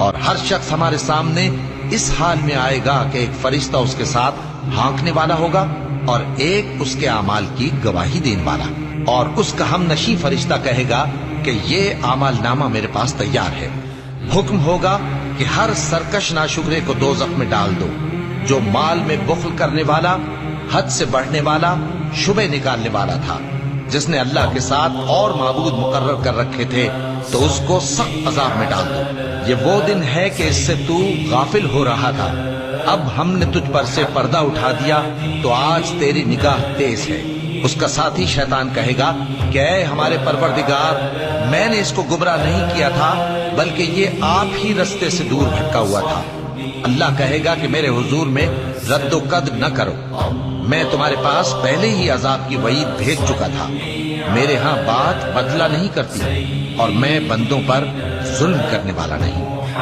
اور ہر شخص ہمارے سامنے اس حال میں آئے گا کہ ایک فرشتہ اس کے ساتھ ہانکنے والا ہوگا اور ایک اس کے اعمال کی گواہی دینے والا، اور اس کا ہم نشیں فرشتہ کہے گا کہ یہ اعمال نامہ میرے پاس تیار ہے۔ حکم ہوگا کہ ہر سرکش ناشکرے کو دوزخ میں ڈال دو، جو مال میں بخل کرنے والا، حد سے بڑھنے والا، شبہ نکالنے والا تھا، جس نے اللہ کے ساتھ اور معبود مقرر کر رکھے تھے، تو اس کو سخت عذاب میں ڈال دو۔ یہ وہ دن ہے کہ اس سے تو غافل ہو رہا تھا، اب ہم نے تجھ پر سے پردہ اٹھا دیا، تو آج تیری نگاہ تیز ہے۔ اس کا ساتھی شیطان کہے گا کہ اے ہمارے پروردگار، میں نے اس کو گمراہ نہیں کیا تھا، بلکہ یہ آپ ہی رستے سے دور بھٹکا ہوا تھا۔ اللہ کہے گا کہ میرے حضور میں رد و قد نہ کرو، میں تمہارے پاس پہلے ہی عذاب کی وعید بھیج چکا تھا۔ میرے ہاں بات بدلہ نہیں کرتی، اور میں بندوں پر ظلم کرنے والا نہیں۔